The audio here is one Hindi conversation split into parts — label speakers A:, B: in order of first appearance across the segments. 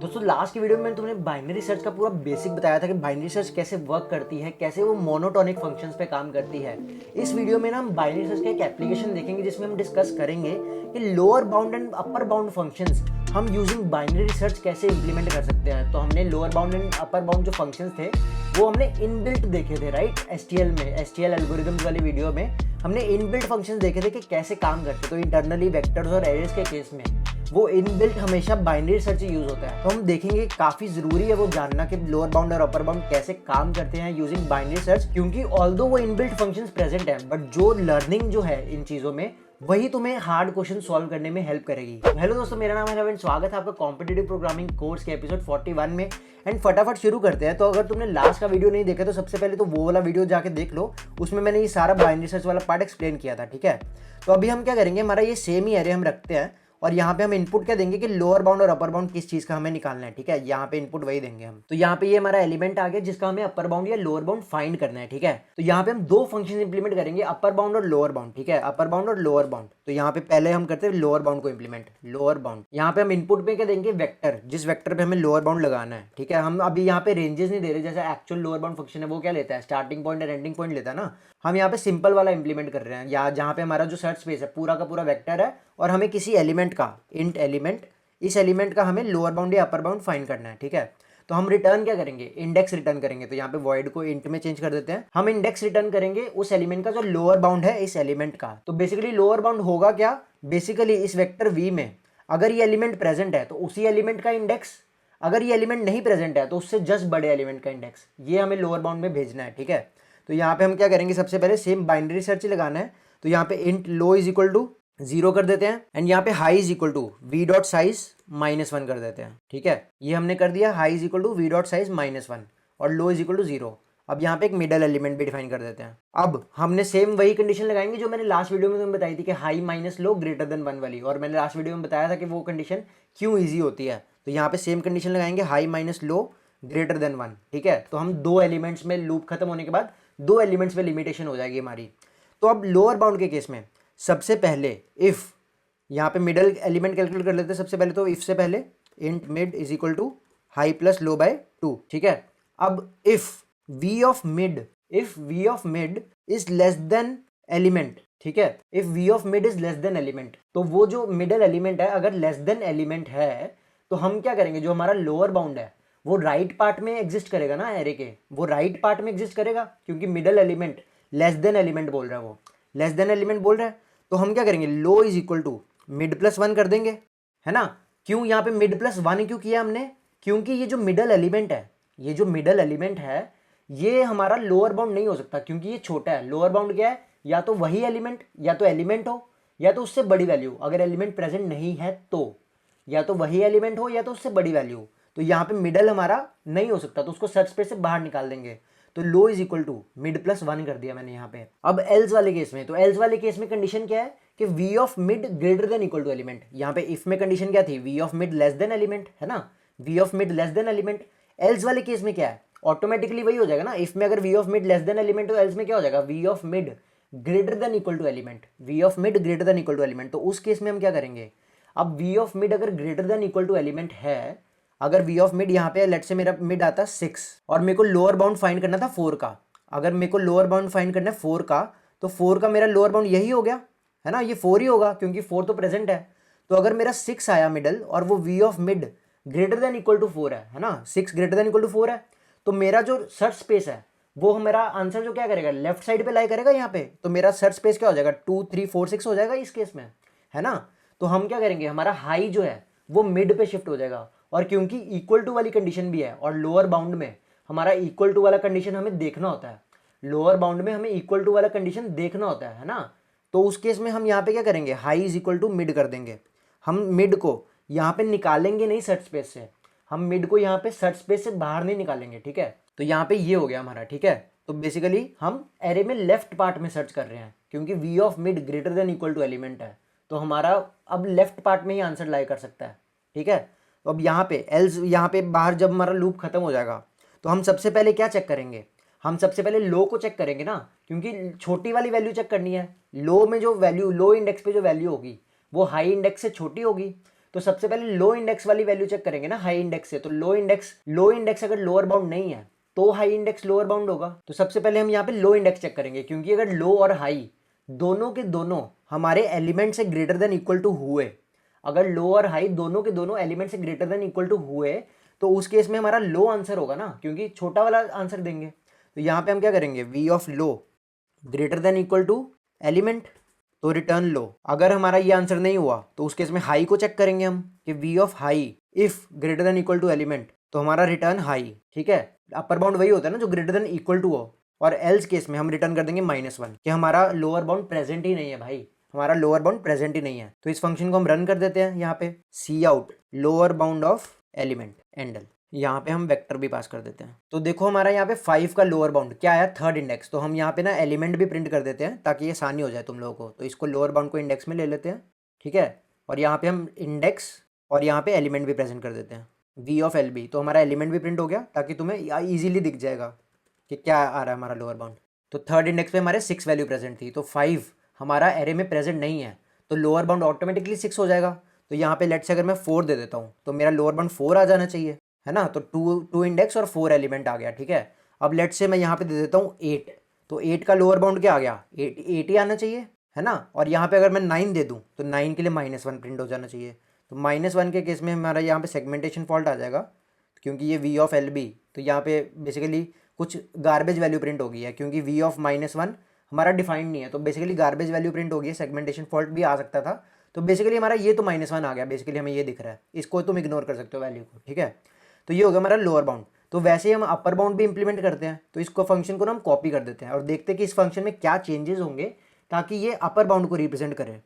A: दोस्तों लास्ट की वीडियो में मैंने तुम्हें बाइनरी सर्च का पूरा बेसिक बताया था कि बाइनरी सर्च कैसे वर्क करती है, कैसे वो मोनोटोनिक फंक्शंस पे काम करती है। इस वीडियो में ना हम बाइनरी सर्च का एक एप्लीकेशन देखेंगे जिसमें हम डिस्कस करेंगे कि lower bound and upper bound functions हम यूजिंग बाइनरी सर्च कैसे इंप्लीमेंट कर सकते हैं। तो हमने lower bound and upper bound जो फंक्शंस थे वो हमने इनबिल्ट देखे थे, राइट। एसटीएल एल्गोरिथम्स वाली वीडियो में हमने इनबिल्ट फंक्शंस देखे थे कि कैसे काम करते। तो इंटरनली वेक्टर्स और एरेज के केस में वो इनबिल्ट हमेशा बाइनरी सर्च यूज होता है। तो हम देखेंगे काफी जरूरी है वो जानना कि लोअर बाउंड और अपर बाउंड कैसे काम करते हैं यूजिंग बाइनरी सर्च, क्योंकि ऑल्दो वो इनबिल्ट फंक्शंस प्रेजेंट है बट जो लर्निंग जो है इन चीजों में वही तुम्हें हार्ड क्वेश्चन सॉल्व करने में हेल्प करेगी। हेलो दोस्तों, मेरा नाम है रविंद्र, स्वागत है आपका कॉम्पिटिटिव प्रोग्रामिंग कोर्स के एपिसोड 41 में। एंड फटाफट शुरू करते हैं। तो अगर तुमने लास्ट का वीडियो नहीं देखा तो सबसे पहले तो वो वाला वीडियो जाके देख लो, उसमें मैंने ये सारा बाइनरी सर्च वाला पार्ट एक्सप्लेन किया था, ठीक है। तो अभी हम क्या करेंगे, हमारा ये सेम ही एरे हम रखते हैं और यहाँ पे हम इनपुट क्या देंगे कि लोअर बाउंड और अपर बाउंड किस चीज का हमें निकालना है, ठीक है। यहाँ पे इनपुट वही देंगे हम। तो यहाँ पे ये हमारा एलिमेंट आ गया जिसका हमें अपर बाउंड या लोअर बाउंड फाइंड करना है, ठीक है। तो यहाँ पे हम दो फंक्शन इंप्लीमेंट करेंगे, अपर बाउंड और लोअर बाउंड, ठीक है। अपर बाउंड और लोअर बाउंड। तो यहाँ पे पहले हम करते हैं लोअर बाउंड को इंप्लीमेंट। लोअर बाउंड यहाँ पे हम इनपुट पे क्या देंगे, वेक्टर, जिस वेक्टर पे हमें लोअर बाउंड लगाना है, ठीक है। हम अभी यहाँ पे रेंजेस नहीं दे रहे, जैसे एक्चुअल लोअर बाउंड फंक्शन है वो क्या लेता है, स्टार्टिंग पॉइंट और एंडिंग पॉइंट लेता है ना। हम यहाँ पे सिंपल वाला इंप्लीमेंट कर रहे हैं, या जहाँ पे हमारा जो सर्च स्पेस है पूरा का पूरा वेक्टर है और हमें किसी एलिमेंट का इंट एलिमेंट, इस एलिमेंट का हमें लोअर बाउंड या अपर बाउंड फाइंड करना है, ठीक है। तो हम रिटर्न क्या करेंगे, इंडेक्स रिटर्न करेंगे। तो यहाँ पे वॉइड को इंट में चेंज कर देते हैं। हम इंडेक्स रिटर्न करेंगे उस एलिमेंट का जो लोअर बाउंड है इस एलिमेंट का। तो बेसिकली लोअर बाउंड होगा क्या, बेसिकली इस वेक्टर वी में अगर ये एलिमेंट प्रेजेंट है तो उसी एलिमेंट का इंडेक्स, अगर ये एलिमेंट नहीं प्रेजेंट है तो उससे जस्ट बड़े एलिमेंट का इंडेक्स, ये हमें लोअर बाउंड में भेजना है, ठीक है। तो यहाँ पे हम क्या करेंगे, सबसे पहले सेम बाइनरी सर्च लगाना है। तो यहाँ पे int low is equal to 0 कर देते हैं एंड यहाँ पे high is equal to v dot size -1 कर देते हैं, ठीक है। ये हमने कर दिया, high is equal to v dot size -1 और लो इज इक्वल टू 0। अब यहाँ पे एक मिडल एलिमेंट भी डिफाइन कर देते हैं। अब हमने सेम वही कंडीशन लगाएंगे जो मैंने लास्ट वीडियो में तुम्हें बताई थी कि high minus low greater then 1 वाली, और मैंने लास्ट वीडियो में बताया था कि वो कंडीशन क्यों ईजी होती है। तो यहाँ पे सेम कंडीशन लगाएंगे, high minus low greater then 1, ठीक है। तो हम दो एलिमेंट्स में लूप खत्म होने के बाद दो एलिमेंट्स में लिमिटेशन हो जाएगी हमारी। तो अब लोअर बाउंड के केस में सबसे पहले इफ, यहाँ पे मिडल एलिमेंट कैलकुलेट कर लेते हैं सबसे पहले। तो इफ से पहले int mid is equal to high plus low by 2, ठीक है। अब if v of mid is less than element, ठीक है। If v of mid is less than element, तो वो जो मिडल एलिमेंट है अगर लेस देन एलिमेंट है तो हम क्या करेंगे, जो हमारा लोअर बाउंड है वो राइट पार्ट में एग्जिस्ट करेगा ना एरे के, वो राइट पार्ट में एग्जिस्ट करेगा क्योंकि middle element less than element बोल रहा है, वो लेस देन एलिमेंट बोल रहा है। तो हम क्या करेंगे, low is equal to mid plus 1 कर देंगे, है ना। क्यों यहाँ पे मिड प्लस 1 क्यों किया हमने, क्योंकि ये जो मिडल एलिमेंट है, ये जो मिडल एलिमेंट है ये हमारा लोअर बाउंड नहीं हो सकता क्योंकि ये छोटा है। लोअर बाउंड क्या है, या तो वही एलिमेंट, या तो एलिमेंट हो या तो उससे बड़ी वैल्यू। अगर एलिमेंट प्रेजेंट नहीं है तो या तो वही एलिमेंट हो या तो उससे बड़ी वैल्यू। तो यहाँ पे मिडल हमारा नहीं हो सकता तो उसको सर्च स्पेस से बाहर निकाल देंगे। तो low is equal to mid plus 1 कर दिया मैंने यहाँ पे। अब एल्स वाले केस में, तो एल्स वाले केस में कंडीशन क्या है कि v of mid greater than equal to element. यहाँ पे इफ में कंडीशन क्या थी, v of mid less than element, है ना, v of mid less than element. Else वाले केस में क्या है, ऑटोमेटिकली वही हो जाएगा ना। इफ में अगर v of mid less than element तो एल्स में क्या हो जाएगा, v of mid greater than equal to element, v of mid greater than equal to element. तो उस केस में हम क्या करेंगे, अब वी ऑफ मिड अगर greater than equal to element है, अगर वी ऑफ मिड यहाँ पे लेट से मेरा मिड आता 6 और मेरे को लोअर बाउंड फाइंड करना था 4 का, अगर मेरे को लोअर बाउंड फाइंड करना है 4 का, तो 4 का मेरा लोअर बाउंड यही हो गया, है ना, ये 4 ही होगा क्योंकि 4 तो प्रेजेंट है। तो अगर मेरा 6 आया मिडल और वो v of mid greater than equal to 4 है ना, 6 ग्रेटर देन इक्वल टू 4 है, तो मेरा जो सर्च स्पेस है वो मेरा आंसर जो क्या करेगा, लेफ्ट साइड पे लाई करेगा यहाँ पे। तो मेरा सर्च स्पेस क्या हो जाएगा, 2 3 4 6 हो जाएगा इस केस में, है ना। तो हम क्या करेंगे, हमारा हाई जो है वो मिड पे शिफ्ट हो जाएगा। और क्योंकि इक्वल टू वाली कंडीशन भी है और लोअर बाउंड में हमारा इक्वल टू वाला कंडीशन हमें देखना होता है, लोअर बाउंड में हमें इक्वल टू वाला कंडीशन देखना होता है ना। तो उस केस में हम यहाँ पे क्या करेंगे, high is equal to mid कर देंगे। हम मिड को यहाँ पे निकालेंगे नहीं सर्च स्पेस से, हम मिड को यहाँ पे सर्च स्पेस से बाहर नहीं निकालेंगे, ठीक है। तो यहाँ पे ये हो गया हमारा, ठीक है। तो बेसिकली हम एरे में लेफ्ट पार्ट में सर्च कर रहे हैं क्योंकि v of mid greater than equal to element है, तो हमारा अब लेफ्ट पार्ट में ही आंसर लाई कर सकता है, ठीक है। तो अब यहाँ पे एल्स, यहाँ पे बाहर जब हमारा लूप खत्म हो जाएगा तो हम सबसे पहले क्या चेक करेंगे, हम सबसे पहले लो को चेक करेंगे ना, क्योंकि छोटी वाली वैल्यू चेक करनी है। लो में जो वैल्यू, लो इंडेक्स पे जो वैल्यू होगी वो हाई इंडेक्स से छोटी होगी। तो सबसे पहले लो इंडेक्स वाली वैल्यू चेक करेंगे ना हाई इंडेक्स से। तो लो इंडेक्स अगर लोअर बाउंड नहीं है तो हाई इंडेक्स लोअर बाउंड होगा। तो सबसे पहले हम यहाँ पे लो इंडेक्स चेक करेंगे, क्योंकि अगर लो और हाई दोनों के दोनों हमारे एलिमेंट से ग्रेटर देन इक्वल टू हुए, अगर लो और हाई दोनों के दोनों एलिमेंट से ग्रेटर देन इक्वल टू हुए, तो उस केस में हमारा लो आंसर होगा ना, क्योंकि छोटा वाला आंसर देंगे। तो यहाँ पे हम क्या करेंगे, v of low greater than equal to element, तो रिटर्न लो। अगर हमारा ये आंसर नहीं हुआ तो उस केस में हाई को चेक करेंगे हम कि v of high if greater than equal to element, तो हमारा रिटर्न हाई। ठीक है, अपर बाउंड वही होता है ना जो ग्रेटर देन इक्वल टू हो। और एल्स केस में हम रिटर्न कर देंगे -1 कि हमारा लोअर बाउंड प्रेजेंट ही नहीं है भाई, हमारा लोअर बाउंड प्रेजेंट ही नहीं है। तो इस फंक्शन को हम रन कर देते हैं यहाँ पे, cout lower bound of element endl. यहाँ पे हम वेक्टर भी पास कर देते हैं। तो देखो हमारा यहाँ पे 5 का लोअर बाउंड क्या आया, थर्ड इंडेक्स। तो हम यहाँ पे ना एलिमेंट भी प्रिंट कर देते हैं ताकि ये आसानी हो जाए तुम लोगों को। तो इसको लोअर बाउंड को इंडेक्स में ले लेते हैं, ठीक है। और यहाँ पे हम इंडेक्स और यहाँ पे एलिमेंट भी प्रेजेंट कर देते हैं, वी ऑफ एल बी। तो हमारा एलिमेंट भी प्रिंट हो गया ताकि तुम्हें ईजिली दिख जाएगा कि क्या आ रहा है हमारा लोअर बाउंड। तो थर्ड इंडेक्स पे हमारे 6 वैल्यू प्रेजेंट थी, तो 5 हमारा एरे में प्रेजेंट नहीं है, तो लोअर बाउंड ऑटोमेटिकली 6 हो जाएगा। तो यहाँ पे लेट से अगर मैं 4 दे देता हूँ तो मेरा लोअर बाउंड 4 आ जाना चाहिए, है ना। तो 2 इंडेक्स और 4 एलिमेंट आ गया, ठीक है। अब लेट से मैं यहाँ पे दे देता हूँ 8, तो 8 का लोअर बाउंड क्या आ गया, 8 ही आना चाहिए, है ना। और यहाँ पे अगर मैं 9 दे दूँ तो 9 के लिए -1 प्रिंट हो जाना चाहिए। तो -1 के केस में हमारा यहाँ पे सेगमेंटेशन फॉल्ट आ जाएगा, क्योंकि ये वी ऑफ एल बी, तो यहाँ पे बेसिकली कुछ गार्बेज वैल्यू प्रिंट हो गई है, क्योंकि वी ऑफ -1 हमारा डिफाइंड नहीं है। तो बेसिकली गार्बेज वैल्यू प्रिंट हो गई है, सेगमेंटेशन फॉल्ट भी आ सकता था। तो बेसिकली हमारा ये तो -1 आ गया, बेसिकली हमें ये दिख रहा है, इसको तुम इग्नोर कर सकते हो वैल्यू को, ठीक है। तो ये हो गया हमारा लोअर बाउंड। तो वैसे ही हम अपर बाउंड भी इंप्लीमेंट करते हैं, तो इसको फंक्शन को ना हम कॉपी कर देते हैं और देखते हैं कि इस फंक्शन में क्या चेंजेस होंगे ताकि ये अपर बाउंड को रिप्रेजेंट करे।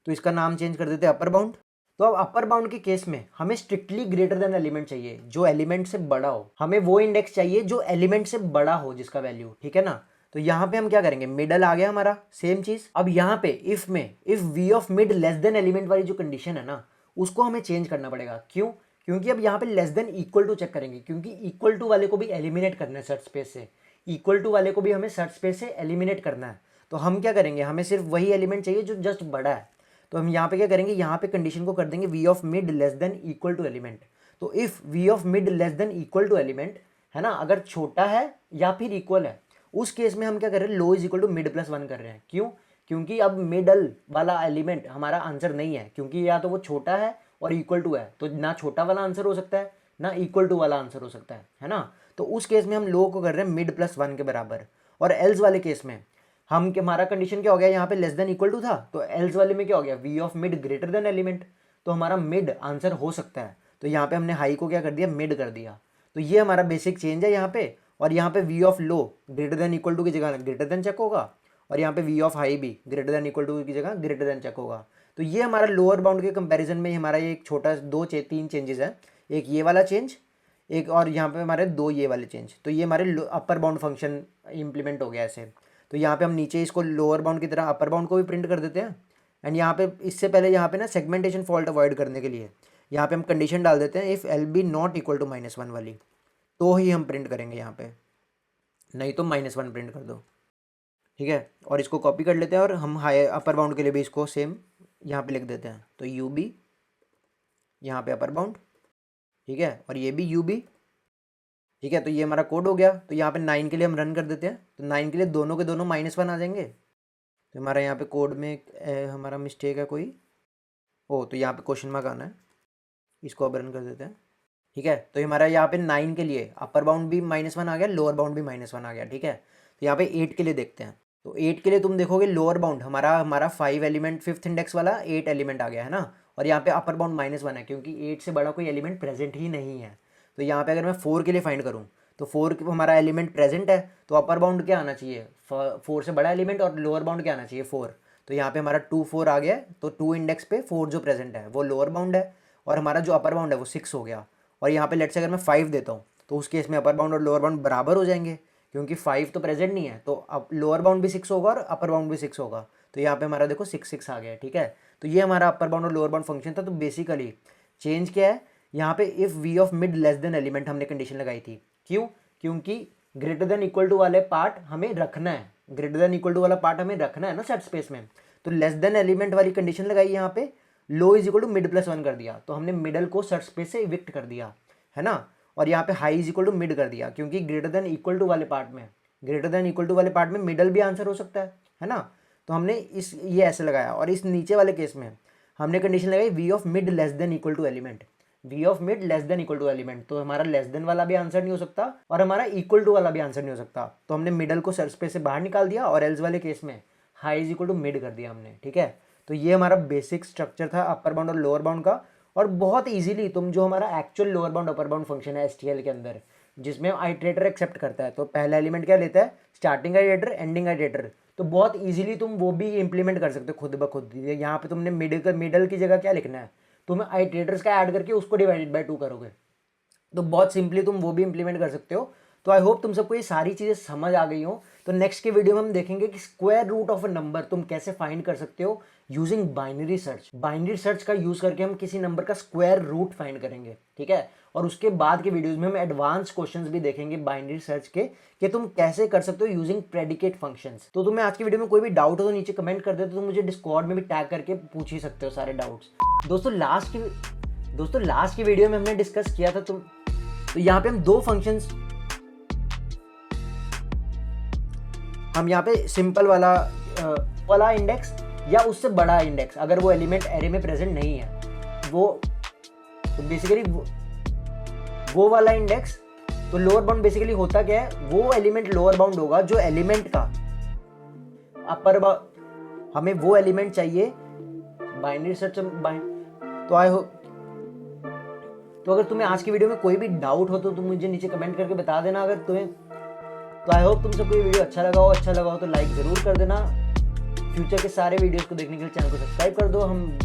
A: तो इसका नाम चेंज कर देते हैं अपर बाउंड। तो अब अपर बाउंड के केस में हमें स्ट्रिक्टली ग्रेटर देन एलिमेंट चाहिए, जो एलिमेंट से बड़ा हो। हमें वो इंडेक्स चाहिए जो एलिमेंट से बड़ा हो जिसका वैल्यू, ठीक है ना। तो यहाँ पे हम क्या करेंगे, मिडल आ गया हमारा, सेम चीज। अब यहाँ पे if v of mid less than element वाली जो कंडीशन है ना, उसको हमें चेंज करना पड़ेगा। क्यों, क्योंकि अब यहाँ पे less than equal to check करेंगे, क्योंकि इक्वल टू वाले को भी एलिमिनेट करना है सर्च स्पेस से, इक्वल टू वाले को भी हमें सर्च स्पेस से एलिमिनेट करना है। तो हम क्या करेंगे, हमें सिर्फ वही एलिमेंट चाहिए जो जस्ट बड़ा है। तो हम यहाँ पे क्या करेंगे, यहाँ पे कंडीशन को कर देंगे v of mid less than equal to element. तो if v of mid less than equal to element, है ना, अगर छोटा है या फिर इक्वल है, उस केस में हम क्या कर रहे हैं, low is equal to mid plus 1 कर रहे हैं। क्यों, क्योंकि अब मिडल वाला एलिमेंट हमारा आंसर नहीं है, क्योंकि या तो वो छोटा है और इक्वल टू है, तो ना छोटा वाला आंसर हो सकता है ना इक्वल टू वाला आंसर हो सकता है ना। तो उस केस में हम लो को कर रहे हैं मिड प्लस 1 के बराबर। और एल्स वाले केस में हम हमारा कंडीशन क्या हो गया, यहाँ पे लेस देन इक्वल टू था, तो एल्स वाले में क्या हो गया, v of mid greater than element, तो हमारा मिड आंसर हो सकता है। तो यहाँ पे हमने हाई को क्या कर दिया, मिड कर दिया। तो ये हमारा बेसिक चेंज है यहाँ पे। और यहाँ पे v of low greater than equal to की जगह ग्रेटर देन चेक होगा, और यहाँ पे वी ऑफ हाई भी ग्रेटर देन इक्वल टू की जगह ग्रेटर देन चेक होगा। तो ये हमारा लोअर बाउंड के कंपैरिजन में हमारा ये एक छोटा 3 चेंजेस है, एक ये वाला चेंज, एक और यहाँ पे हमारे 2 ये वाले चेंज। तो ये हमारे अपर बाउंड फंक्शन इंप्लीमेंट हो गया ऐसे। तो यहाँ पे हम नीचे इसको लोअर बाउंड की तरह अपर बाउंड को भी प्रिंट कर देते हैं। एंड यहाँ पे इससे पहले यहाँ पे ना सेगमेंटेशन फॉल्ट अवॉइड करने के लिए यहाँ पे हम कंडीशन डाल देते हैं, if l b not equal to -1 वाली, तो ही हम प्रिंट करेंगे यहाँ पे, नहीं तो -1 प्रिंट कर दो, ठीक है। और इसको कॉपी कर लेते हैं और हम हाई अपर बाउंड के लिए भी इसको सेम यहाँ पे लिख देते हैं। तो यू बी यहाँ पे अपर बाउंड, ठीक है, और ये भी यू बी, ठीक है। तो ये हमारा कोड हो गया। तो यहाँ पे 9 के लिए हम रन कर देते हैं, तो 9 के लिए दोनों के दोनों -1 आ जाएंगे। तो हमारा यहाँ पे कोड में हमारा मिस्टेक है कोई, तो यहाँ पे क्वेश्चन मार्क आना है, इसको अब रन कर देते हैं, ठीक है। तो हमारा यहाँ पे 9 के लिए अपर बाउंड भी -1 आ गया, लोअर बाउंड भी -1 आ गया, ठीक है। तो यहाँ पे 8 के लिए देखते हैं। तो 8 के लिए तुम देखोगे लोअर बाउंड हमारा 5 एलिमेंट 5th इंडेक्स वाला 8 एलिमेंट आ गया, है ना। और यहाँ पे अपर बाउंड -1 है, क्योंकि 8 से बड़ा कोई एलिमेंट प्रेजेंट ही नहीं है। तो यहाँ पे अगर मैं 4 के लिए फाइंड करूँ तो 4 हमारा एलिमेंट प्रेजेंट है, तो अपर बाउंड क्या आना चाहिए, 4 से बड़ा एलिमेंट, और लोअर बाउंड क्या आना चाहिए, 4। तो यहाँ पे हमारा 2 4 आ गया। तो 2 इंडेक्स पे 4 जो प्रेजेंट है वो लोअर बाउंड है, और हमारा जो अपर बाउंड है वो 6 हो गया। और यहाँ पे लेट से अगर मैं 5 देता हूँ तो उस केस में अपर बाउंड और लोअर बाउंड बराबर हो जाएंगे, क्योंकि 5 तो प्रेजेंट नहीं है, तो अब लोअर बाउंड भी 6 होगा और अपर बाउंड भी 6 होगा। तो यहाँ पे हमारा देखो 6 6 आ गया है, ठीक है। तो ये हमारा अपर बाउंड और लोअर बाउंड फंक्शन था। तो बेसिकली चेंज क्या है, यहाँ पे if v of mid less than element हमने कंडीशन लगाई थी। क्यों, क्योंकि ग्रेटर देन इक्वल टू वाले पार्ट हमें रखना है, ग्रेटर देन इक्वल टू वाला पार्ट हमें रखना है ना सेट स्पेस में। तो लेस देन एलिमेंट वाली कंडीशन लगाई यहाँ पे, low is equal to mid plus 1 कर दिया, तो हमने मिडल को सर्च स्पेस से इविक्ट कर दिया, है ना। और यहाँ पे high is equal to mid कर दिया, क्योंकि ग्रेटर देन इक्वल टू वाले पार्ट में, ग्रेटर देन इक्वल टू वाले पार्ट में मिडल भी आंसर हो सकता है ना। तो हमने ये ऐसे लगाया। और इस नीचे वाले केस में हमने कंडीशन लगाई v of mid less than equal to element, v of mid less than equal to element. तो हमारा लेस देन वाला भी आंसर नहीं हो सकता और हमारा इक्वल टू वाला भी आंसर नहीं हो सकता। तो हमने मिडल को सर्च स्पेस से बाहर निकाल दिया और एल्स वाले केस में high is equal to mid कर दिया हमने, ठीक है। तो ये हमारा बेसिक स्ट्रक्चर था अपर बाउंड और लोअर बाउंड का। और बहुत इजीली तुम जो हमारा actual lower bound upper bound function है एसटीएल के अंदर, जिसमें आइटरेटर एक्सेप्ट करता है, तो पहला एलिमेंट क्या लेता है, स्टार्टिंग आइटरेटर एंडिंग आइटरेटर। तो बहुत इजीली तुम वो भी इंप्लीमेंट कर सकते हो खुद ब खुद। यहाँ पे तुमने मिडल की जगह क्या लिखना है, तुम्हें आइटरेटर्स का ऐड करके उसको डिवाइडेड बाय 2 करोगे, तो बहुत सिंपली तुम वो भी इंप्लीमेंट कर सकते हो। तो आई होप तुम सबको ये सारी चीज़ें समझ आ गई हो। तो नेक्स्ट के वीडियो में हम देखेंगे कि square root of a number तुम कैसे फाइंड कर सकते हो using binary search. Binary search का यूज करके हम किसी नंबर का स्क्वायर रूट फाइंड करेंगे, ठीक है। और उसके बाद के वीडियोज में हम एडवांस क्वेश्चंस भी देखेंगे बाइनरी सर्च के, कि तुम कैसे कर सकते हो यूजिंग प्रेडिकेट फंक्शंस। तो तुम्हें आज की वीडियो में कोई भी डाउट हो तो नीचे कमेंट कर दे, तो तुम मुझे डिस्कॉर्ड में भी टैग करके पूछ ही सकते हो सारे डाउट्स। दोस्तों लास्ट की वीडियो में हमने डिस्कस किया था तो यहाँ पे हम 2 फंक्शंस, हम यहाँ पे सिंपल वाला इंडेक्स या उससे बड़ा इंडेक्स, अगर वो एलिमेंट एरे में प्रेजेंट नहीं है, वो तो बेसिकली वो वाला इंडेक्स। तो लोअर बाउंड बेसिकली होता क्या है, वो एलिमेंट लोअर बाउंड होगा जो एलिमेंट का हमें वो एलिमेंट चाहिए बाइनरी सर्च। तो अगर तुम्हें आज की वीडियो में कोई भी डाउट हो तो तुम मुझे नीचे कमेंट करके बता देना। अगर तुम्हें तो आई होप तुम सबको ये वीडियो अच्छा लगा हो तो लाइक ज़रूर कर देना। फ्यूचर के सारे वीडियोस को देखने के लिए चैनल को सब्सक्राइब कर दो। हम